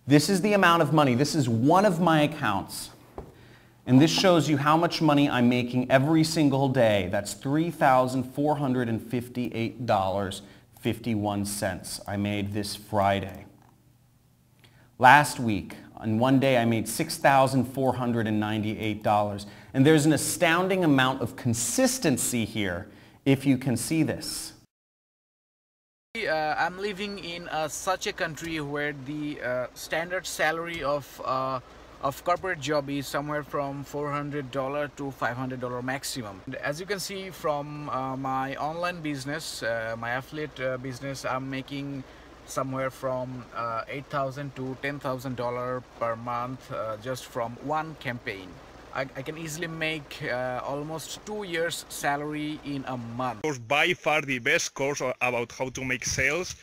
This is the amount of money. This is one of my accounts. And this shows you how much money I'm making every single day. That's $3,458.51 I made this Friday. Last week, on one day, I made $6,498. And there's an astounding amount of consistency here, if you can see this. I'm living in such a country where the standard salary of corporate job is somewhere from $400 to $500 maximum. As you can see from my online business, my affiliate business, I'm making somewhere from $8,000 to $10,000 per month just from one campaign. I can easily make almost 2 years salary in a month. By far the best course about how to make sales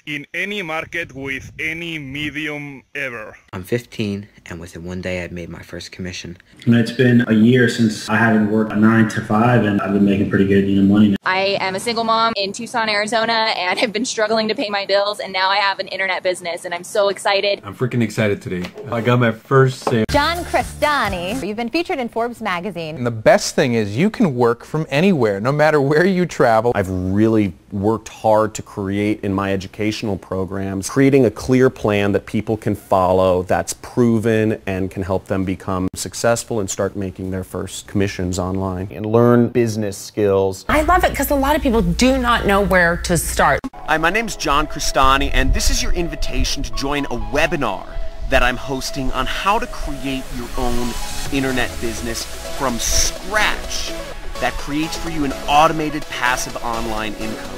in any market with any medium ever. I'm 15, and within one day I've made my first commission. It's been a year since I haven't worked a 9 to 5, and I've been making pretty good money now. I am a single mom in Tucson, Arizona, and I've been struggling to pay my bills, and now I have an internet business, and I'm so excited. I'm freaking excited today. I got my first sale. John Crestani, you've been featured in Forbes magazine. And the best thing is you can work from anywhere, no matter where you travel. I've really worked hard to create in my educational programs, creating a clear plan that people can follow, that's proven and can help them become successful and start making their first commissions online and learn business skills. I love it because a lot of people do not know where to start. Hi, my name's John Crestani, and this is your invitation to join a webinar that I'm hosting on how to create your own internet business from scratch that creates for you an automated passive online income.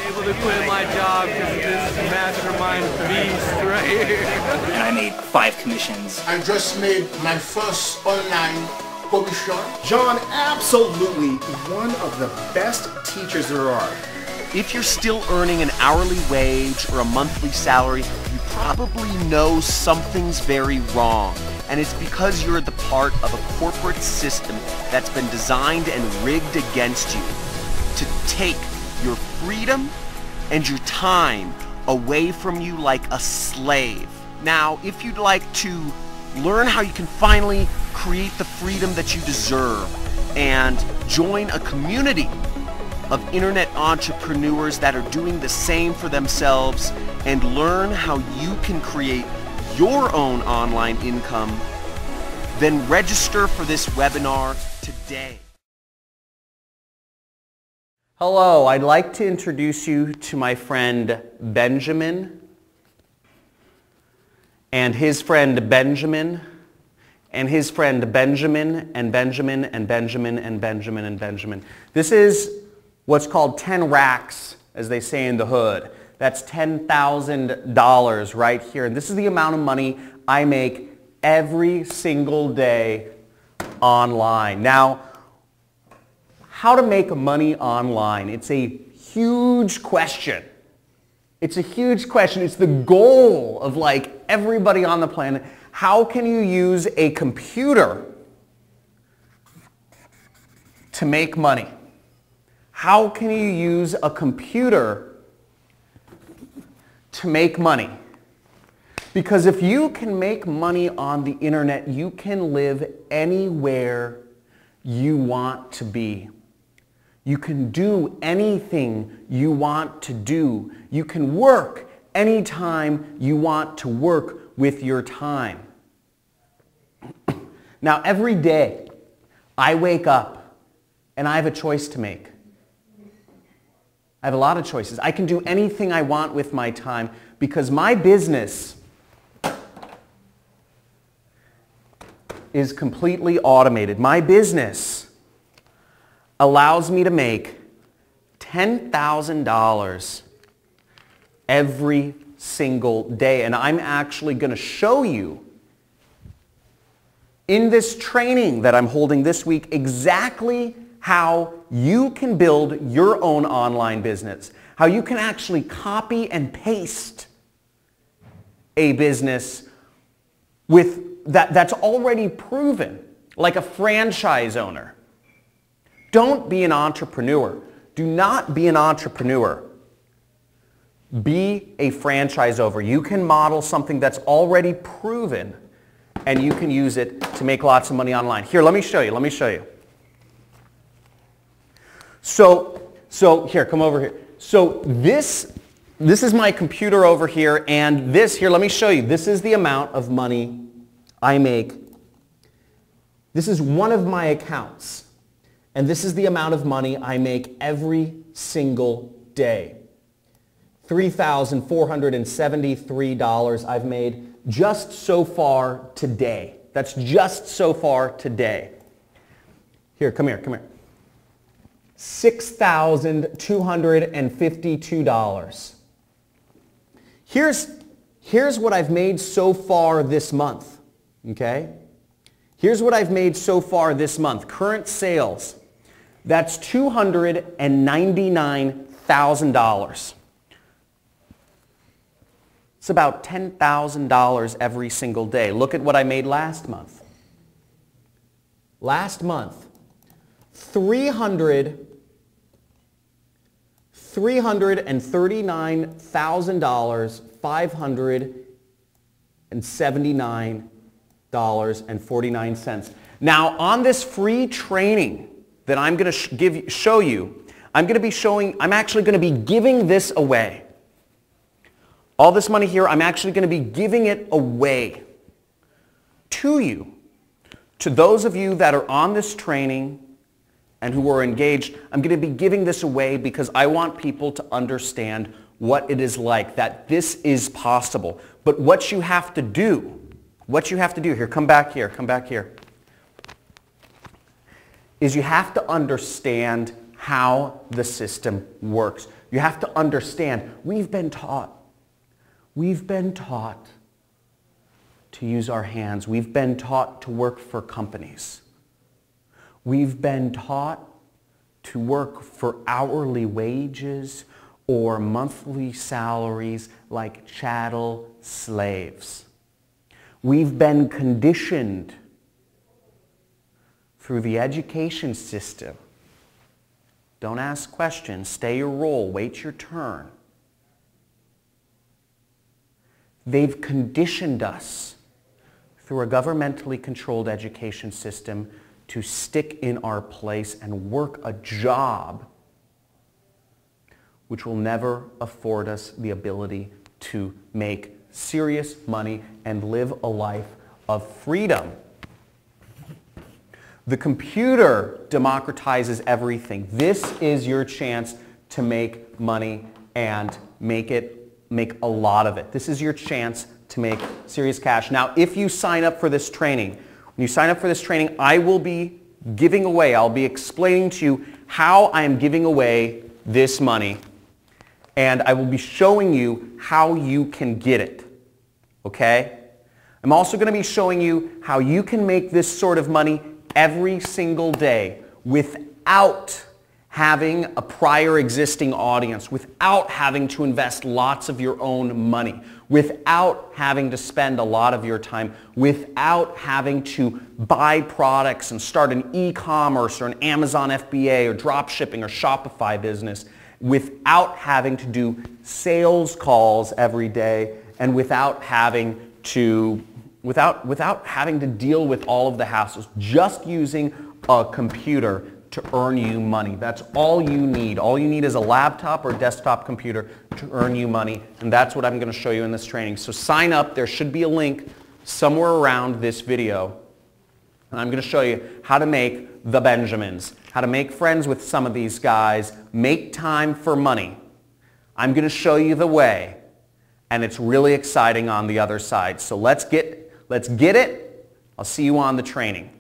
Able to quit my job because this mastermind beast right here. And I made 5 commissions. I just made my first online commission. John, absolutely one of the best teachers there are. If you're still earning an hourly wage or a monthly salary, you probably know something's very wrong. And it's because you're the part of a corporate system that's been designed and rigged against you to take your freedom and your time away from you like a slave. Now, if you'd like to learn how you can finally create the freedom that you deserve and join a community of internet entrepreneurs that are doing the same for themselves and learn how you can create your own online income, then register for this webinar today. Hello, I'd like to introduce you to my friend Benjamin and his friend Benjamin and his friend Benjamin and Benjamin and Benjamin and Benjamin and Benjamin. This is what's called 10 racks, as they say in the hood. That's $10,000 right here. And this is the amount of money I make every single day online. Now, how to make money online? It's a huge question. It's a huge question. It's the goal of like everybody on the planet. How can you use a computer to make money? How can you use a computer to make money? Because if you can make money on the internet, you can live anywhere you want to be. You can do anything you want to do. You can work anytime you want to work with your time. Now, every day I wake up and I have a choice to make. I have a lot of choices. I can do anything I want with my time because my business is completely automated. My business allows me to make $10,000 every single day. And I'm actually going to show you in this training that I'm holding this week exactly how you can build your own online business, how you can actually copy and paste a business with that's already proven, like a franchise owner. Don't be an entrepreneur. Do not be an entrepreneur Be a franchise-over. You can model something that's already proven, and you can use it to make lots of money online. Here, let me show you. Let me show you. So here, come over here. So this is my computer over here, and this here, let me show you. This is the amount of money I make. This is one of my accounts, and this is the amount of money I make every single day. $3,473 I've made just so far today. That's just so far today. Here, come here, come here. $6,252. Here's what I've made so far this month, okay? Here's what I've made so far this month. Current sales, that's $299,000. It's about $10,000 every single day. Look at what I made last month. Last month, $339,579.49. Now, on this free training that I'm going to show you, I'm actually going to be giving this away. All this money here, I'm actually going to be giving it away to you. To those of you that are on this training and who are engaged, I'm going to be giving this away because I want people to understand what it is like, that this is possible. But what you have to do, here, come back here, is you have to understand how the system works. You have to understand, we've been taught to use our hands. We've been taught to work for companies. We've been taught to work for hourly wages or monthly salaries like chattel slaves. We've been conditioned through the education system. Don't ask questions, stay your role, wait your turn. They've conditioned us through a governmentally controlled education system to stick in our place and work a job which will never afford us the ability to make serious money and live a life of freedom. The computer democratizes everything. This is your chance to make money and make a lot of it. This is your chance to make serious cash. Now, if you sign up for this training, when you sign up for this training, I will be giving away, I'll be explaining to you how I am giving away this money, and I will be showing you how you can get it, okay? I'm also going to be showing you how you can make this sort of money every single day without having a prior existing audience, without having to invest lots of your own money, without having to spend a lot of your time, without having to buy products and start an e-commerce or an Amazon FBA or drop shipping or Shopify business, without having to do sales calls every day, and without having to deal with all of the hassles, just using a computer to earn you money. That's all you need. All you need is a laptop or desktop computer to earn you money, and that's what I'm going to show you in this training. So sign up. There should be a link somewhere around this video, and I'm going to show you how to make the Benjamins, how to make friends with some of these guys, make time for money. I'm going to show you the way, and it's really exciting on the other side. So let's get it. I'll see you on the training.